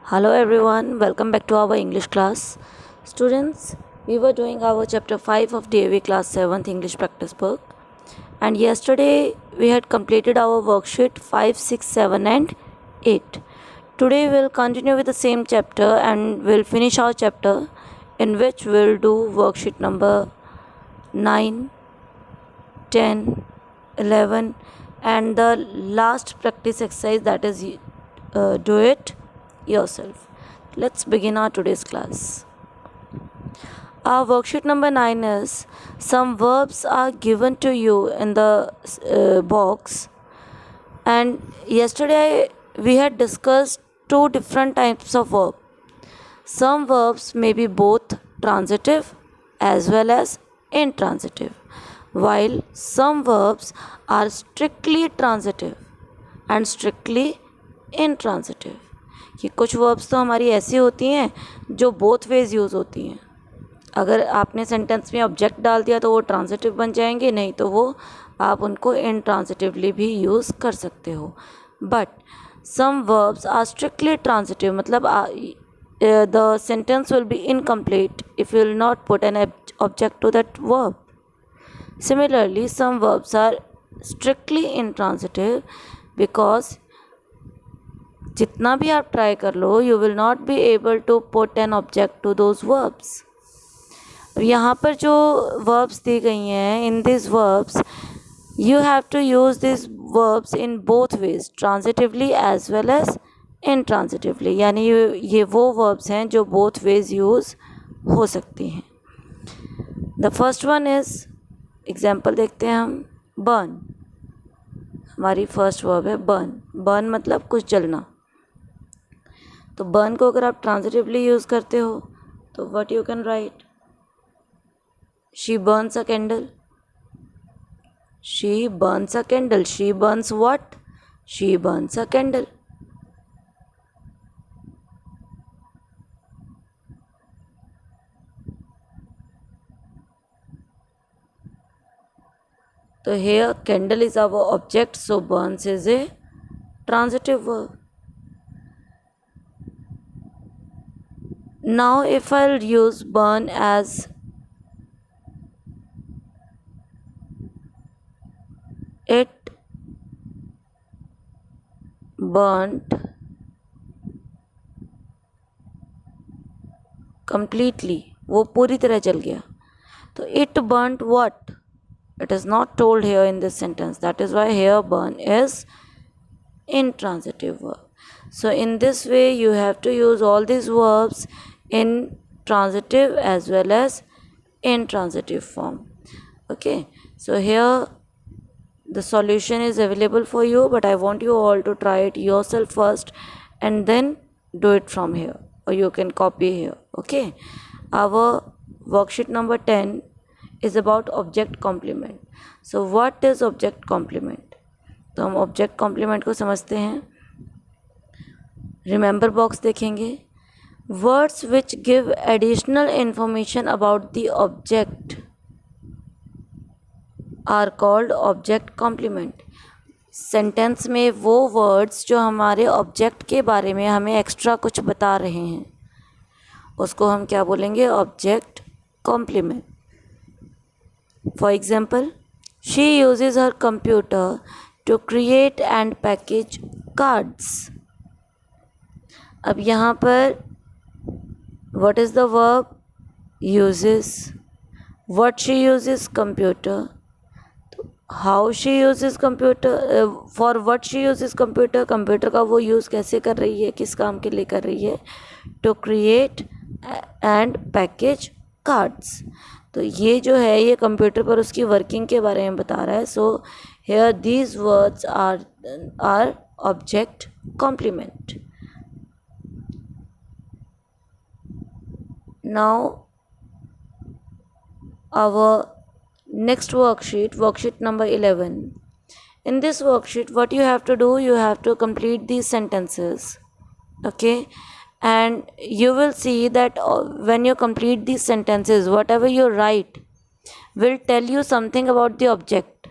Hello everyone, welcome back to our English class. Students, we were doing our chapter 5 of DAV class 7th English practice book, and yesterday we had completed our worksheet 5, 6, 7 and 8. Today we'll continue with the same chapter and we'll finish our chapter in which we'll do worksheet number 9, 10, 11 and the last practice exercise, that is do it yourself. Let's begin our today's class. Our worksheet number 9 is some verbs are given to you in the box, and yesterday we had discussed two different types of verb. Some verbs may be both transitive as well as intransitive, while some verbs are strictly transitive and strictly intransitive. कि कुछ verbs तो हमारी ऐसी होती हैं जो both ways use होती हैं. अगर आपने सेंटेंस में ऑब्जेक्ट डाल दिया तो वो ट्रांजिटिव बन जाएंगे, नहीं तो वो आप उनको इनट्रांजिटिवली भी यूज़ कर सकते हो. But some verbs are strictly transitive, मतलब the sentence will be incomplete if you will not put an object to that verb. Similarly, some verbs are strictly intransitive because जितना भी आप ट्राई कर लो you will not be able to put an object to those verbs. यहाँ पर जो verbs दी गई हैं, in this verbs you have to use these verbs in both ways, transitively as well as intransitively. यानी ये वो verbs हैं जो both ways use हो सकती हैं. The first one is, example देखते हैं हम. burn, हमारी फर्स्ट वर्ब है burn. burn मतलब कुछ जलना. तो burn को अगर आप ट्रांजिटिवली यूज़ करते हो तो what you can write? she burns a candle. she burns a candle. she burns what? she burns a candle. So here candle is our object, so burns is a transitive verb. Now if I'll use burn as it burnt completely, वो पूरी तरह जल गया. तो it burnt what? It is not told here in this sentence. That is why here burn is intransitive verb. So in this way you have to use all these verbs in transitive as well as intransitive form. Okay, so here the solution is available for you, but I want you all to try it yourself first and then do it from here, or you can copy here. Okay, our worksheet number 10 is about object complement. So what is object complement? तो हम object complement को समझते हैं. Remember box देखेंगे. Words which give additional information about the object are called object complement. Sentence में वो words जो हमारे ऑब्जेक्ट के बारे में हमें एक्स्ट्रा कुछ बता रहे हैं उसको हम क्या बोलेंगे? Object complement. For example, she uses her computer to create and package cards. अब यहाँ पर what is the verb? uses. What she uses? computer. How she uses computer? For what she uses computer? Computer का वो use कैसे कर रही है, किस काम के लिए कर रही है? To create and package cards. तो ये जो है ये कंप्यूटर पर उसकी वर्किंग के बारे में बता रहा है. So here these words are object complement. Now our next worksheet number 11. In this worksheet what you have to do, you have to complete these sentences. Okay, and you will see that when you complete these sentences, whatever you write will tell you something about the object.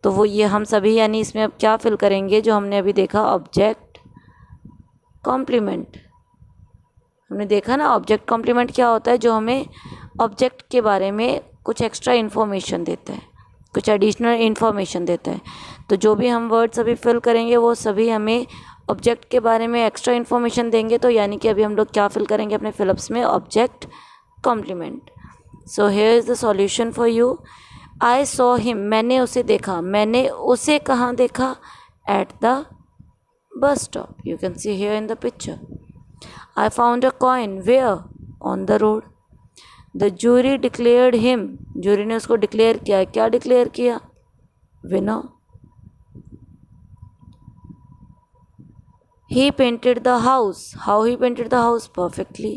तो वो ये हम सभी यानी इसमें अब क्या fill करेंगे जो हमने अभी देखा, ऑब्जेक्ट कॉम्प्लीमेंट। हमने देखा ना ऑब्जेक्ट कॉम्प्लीमेंट क्या होता है, जो हमें ऑब्जेक्ट के बारे में कुछ एक्स्ट्रा इन्फॉर्मेशन देता है, कुछ एडिशनल इन्फॉर्मेशन देता है। तो जो भी हम वर्ड्स अभी फिल करेंगे वो सभी हमें ऑब्जेक्ट के बारे में एक्स्ट्रा इन्फॉर्मेशन देंगे। तो यानी कि अभी हम लोग क्या फिल करेंगे अपने फिलअप्स में, object complement. So here is the solution for you. I saw him, मैंने उसे देखा। मैंने उसे कहाँ देखा? At the bus stop. You can see here in the picture. I found a coin. Where? On the road. The jury declared him. jury ने उसको declare किया। क्या डिक्लेयर किया? winner. He painted the house. How he painted the house? Perfectly.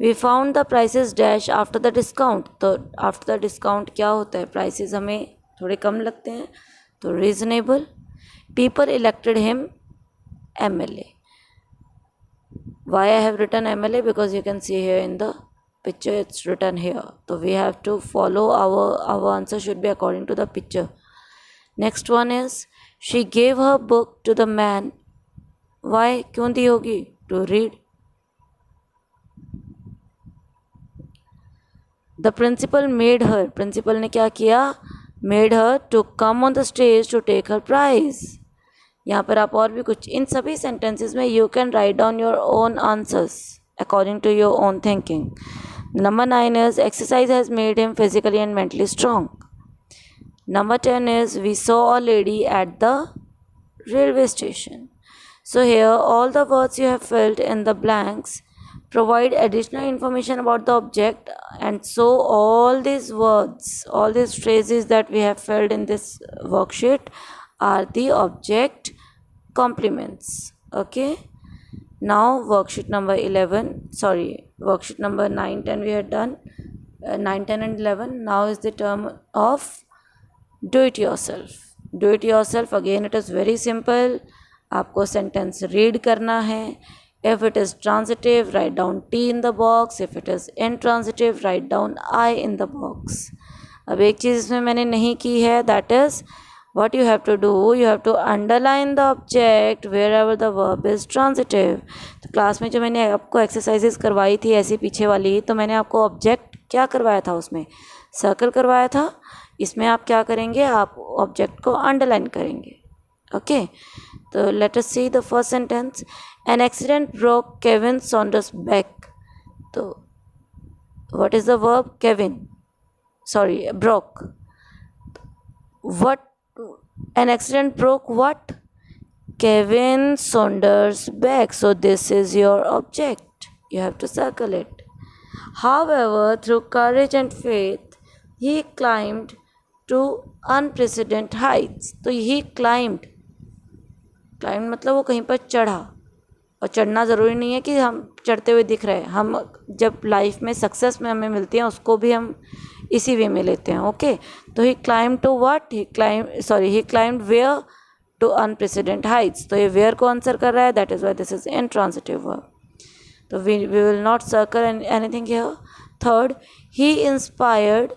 We found the prices dash after the discount. तो after the discount क्या होता है? prices हमें थोड़े कम लगते हैं, तो reasonable. People elected him MLA. Why I have written MLA? Because you can see here in the picture it's written here. So we have to follow our answer should be according to the picture. Next one is she gave her book to the man. Why? क्यों दी होगी? To read. The principal made her. Principal ने क्या किया? Made her to come on the stage to take her prize. यहाँ पर आप और भी कुछ, इन सभी सेंटेंसेस में you can write down your own answers according to your own thinking. Number 9 is exercise has made him physically and mentally strong. Number 10 is we saw a lady at the railway station. So here all the words you have filled in the blanks provide additional information about the object, and so all these words, all these phrases that we have filled in this worksheet are the object complements. Okay, now worksheet number 11, worksheet number 9, 10 we had done. 9, 10 and 11. Now is the term of do it yourself. Do it yourself, again it is very simple. आपको sentence read करना है. If it is transitive, write down T in the box. If it is intransitive, write down I in the box. अब एक चीज़ इसमें मैंने नहीं की है, that is what you have to do, you have to underline the object wherever the verb is transitive. तो class में जो मैंने आपको एक्सरसाइजेस करवाई थी ऐसी पीछे वाली, तो मैंने आपको ऑब्जेक्ट क्या करवाया था, उसमें सर्कल करवाया था. इसमें आप क्या करेंगे, आप ऑब्जेक्ट को अंडरलाइन करेंगे. ओके, तो let us see the first sentence. An accident broke Kevin Saunders back. तो what is the verb? Kevin, sorry broke. What? An accident broke what? Kevin Saunders' back. So this is your object. You have to circle it. However, through courage and faith, he climbed to unprecedented heights. तो he climbed मतलब वो कहीं पर चढ़ा. और चढ़ना ज़रूरी नहीं है कि हम चढ़ते हुए दिख रहे हैं. हम जब लाइफ में सक्सेस में हमें मिलती हैं उसको भी हम इसी वे में लेते हैं. ओके, तो he climb to what? He climbed where? To unprecedented heights. तो ये वेयर को आंसर कर रहा है, that is why this is intransitive verb. तो we will not circle anything here. Third, he inspired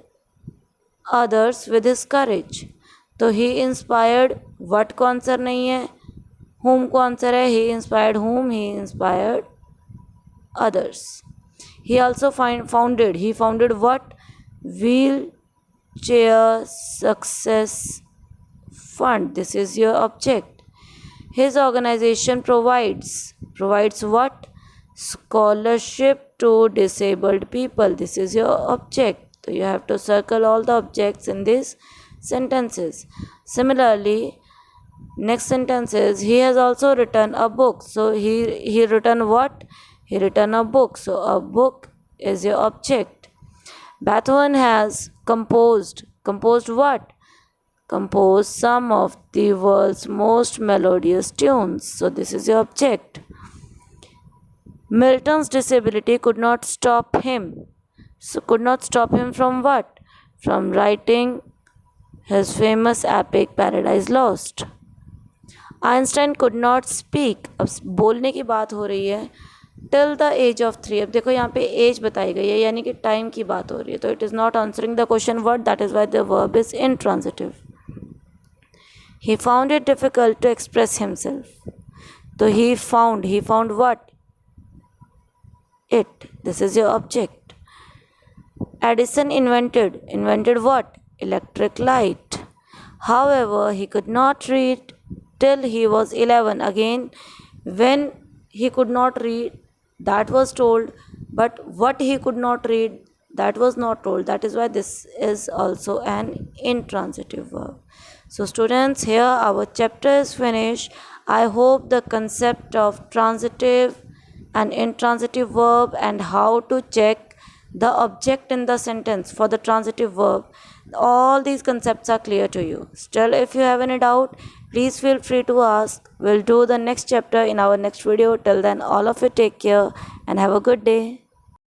others with his courage. तो he inspired what को answer नहीं है, whom को आंसर है. he inspired whom? he inspired others. He also founded what? Wheelchair Success Fund. This is your object. His organization provides what? Scholarship to disabled people. This is your object. So you have to circle all the objects in these sentences. Similarly, next sentence is he has also written a book. So he written what? He written a book. So a book is your object. Beethoven has composed what? Composed some of the world's most melodious tunes. So this is your object. Milton's disability could not stop him. So could not stop him from what? From writing his famous epic Paradise Lost. Einstein could not speak. अब बोलने की बात हो रही है. Till the age of 3. अब देखो यहाँ पे एज बताई गई है, यानी कि टाइम की बात हो रही है. तो it is not answering the question word, that is why the verb is intransitive. He found it difficult to express himself. तो he found what? it. This is your object. Edison invented what? Electric light. However, he could not read till he was 11. Again, when he could not read, that was told, but what he could not read, that was not told. That is why this is also an intransitive verb. So students, here our chapter is finished. I hope the concept of transitive and intransitive verb and how to check the object in the sentence for the transitive verb, all these concepts are clear to you. Still, if you have any doubt, please feel free to ask. We'll do the next chapter in our next video. Till then, all of you take care and have a good day.